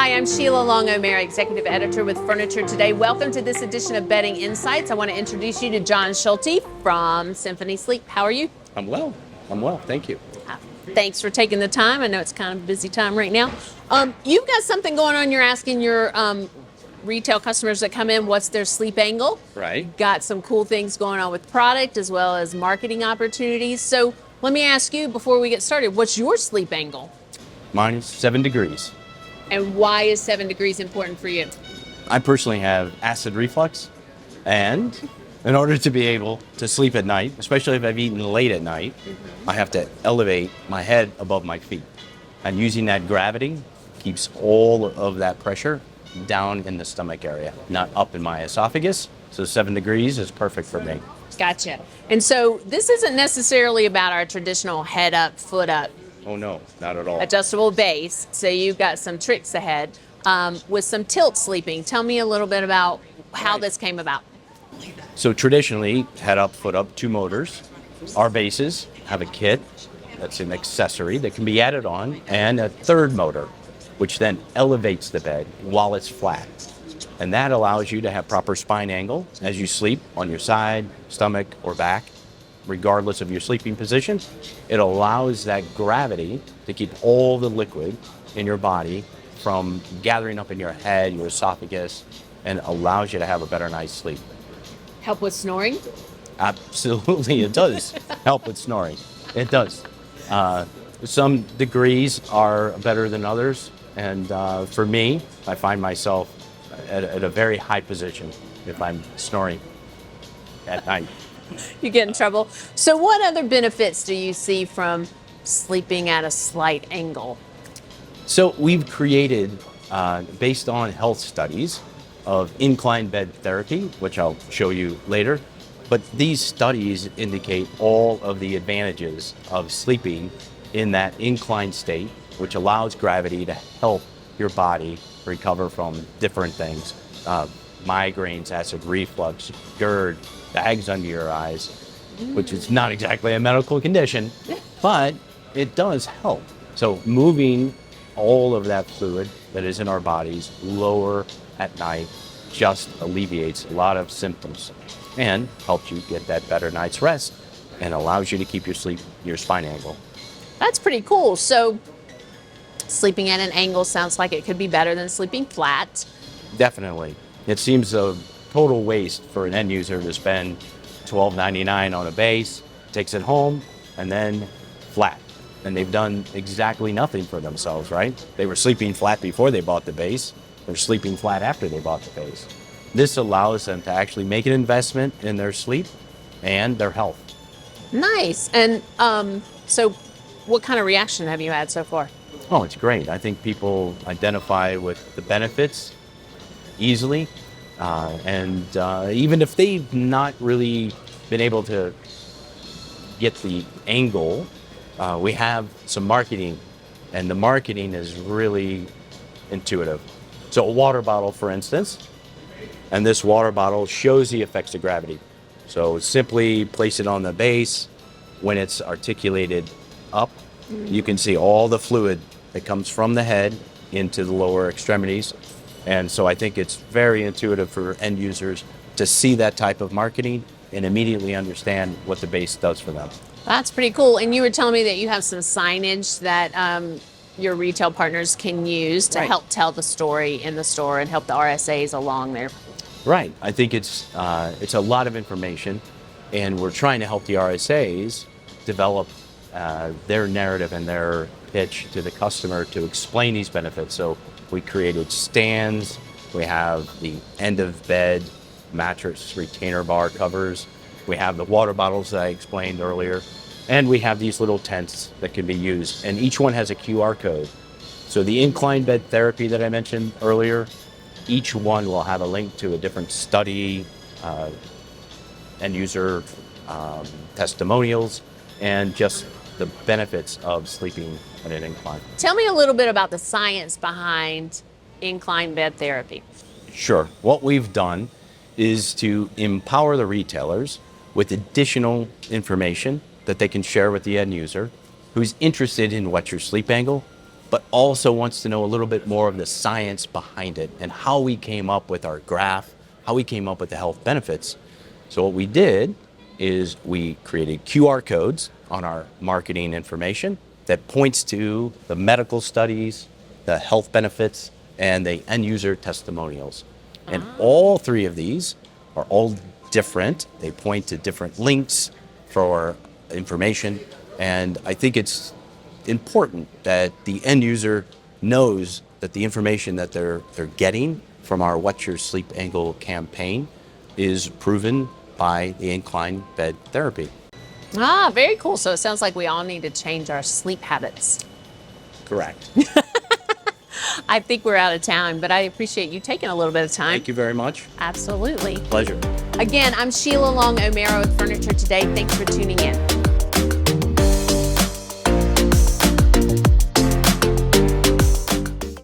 Hi, I'm Sheila Long-O'Meara, Executive Editor with Furniture Today. Welcome to this edition of Bedding Insights. I want to introduce you to John Schulte from Symphony Sleep. How are you? I'm well. Thank you. Thanks for taking the time. I know it's kind of a busy time right now. You've got something going on. You're asking your retail customers that come in what's their sleep angle. Right. Got some cool things going on with product as well as marketing opportunities. So let me ask you before we get started, what's your sleep angle? Mine is 7 degrees. And why is 7 degrees important for you? I personally have acid reflux, and in order to be able to sleep at night, especially if I've eaten late at night, I have to elevate my head above my feet. And using that gravity keeps all of that pressure down in the stomach area, not up in my esophagus. So 7 degrees is perfect for me. Gotcha. And so this isn't necessarily about our traditional head up, foot up, Oh no, not at all. adjustable base. So you've got some tricks ahead with some tilt sleeping. Tell me a little bit about how this came about. So traditionally, head up, foot up, 2 motors. Our bases have a kit that's an accessory that can be added on, and a third motor, which then elevates the bed while it's flat. And that allows you to have proper spine angle as you sleep on your side, stomach, or back, regardless of your sleeping position. It allows that gravity to keep all the liquid in your body from gathering up in your head, your esophagus, and allows you to have a better night's sleep. Help with snoring? Absolutely, it does help with snoring. It does. Some degrees are better than others, and for me, I find myself at a very high position if I'm snoring at night. You get in trouble. So what other benefits do you see from sleeping at a slight angle? So we've created, based on health studies, of incline bed therapy, which I'll show you later. But these studies indicate all of the advantages of sleeping in that inclined state, which allows gravity to help your body recover from different things. Migraines, acid reflux, GERD, bags under your eyes, which is not exactly a medical condition, but it does help. So moving all of that fluid that is in our bodies lower at night just alleviates a lot of symptoms and helps you get that better night's rest and allows you to keep your spine angle. That's pretty cool. So sleeping at an angle sounds like it could be better than sleeping flat. Definitely. It seems a total waste for an end user to spend $12.99 on a base, takes it home, and then flat. And they've done exactly nothing for themselves, right? They were sleeping flat before they bought the base. They're sleeping flat after they bought the base. This allows them to actually make an investment in their sleep and their health. Nice. And so what kind of reaction have you had so far? Oh, it's great. I think people identify with the benefits easily. And even if they've not really been able to get the angle, we have some marketing, and the marketing is really intuitive. So a water bottle, for instance, and this water bottle shows the effects of gravity. So simply place it on the base. When it's articulated up, you can see all the fluid that comes from the head into the lower extremities. And so I think it's very intuitive for end users to see that type of marketing and immediately understand what the base does for them. That's pretty cool. And you were telling me that you have some signage that your retail partners can use to help tell the story in the store and help the RSAs along there. Right. I think it's a lot of information, and we're trying to help the RSAs develop their narrative and their pitch to the customer to explain these benefits. So we created stands. We have the end of bed mattress retainer bar covers. We have the water bottles that I explained earlier. And we have these little tents that can be used. And each one has a QR code. So the incline bed therapy that I mentioned earlier, each one will have a link to a different study, end user testimonials, and just the benefits of sleeping at an incline. Tell me a little bit about the science behind incline bed therapy. Sure. What we've done is to empower the retailers with additional information that they can share with the end user who's interested in what's your sleep angle, but also wants to know a little bit more of the science behind it and how we came up with our graph, how we came up with the health benefits. So what we did is we created QR codes on our marketing information that points to the medical studies, the health benefits, and the end user testimonials. And all three of these are all different. They point to different links for information. And I think it's important that the end user knows that the information that they're getting from our What's Your Sleep Angle campaign is proven by the incline bed therapy. Ah, very cool. So it sounds like we all need to change our sleep habits. Correct. I think we're out of time, but I appreciate you taking a little bit of time. Thank you very much. Absolutely. Pleasure. Again, I'm Sheila Long O'Mara with Furniture Today. Thanks for tuning in.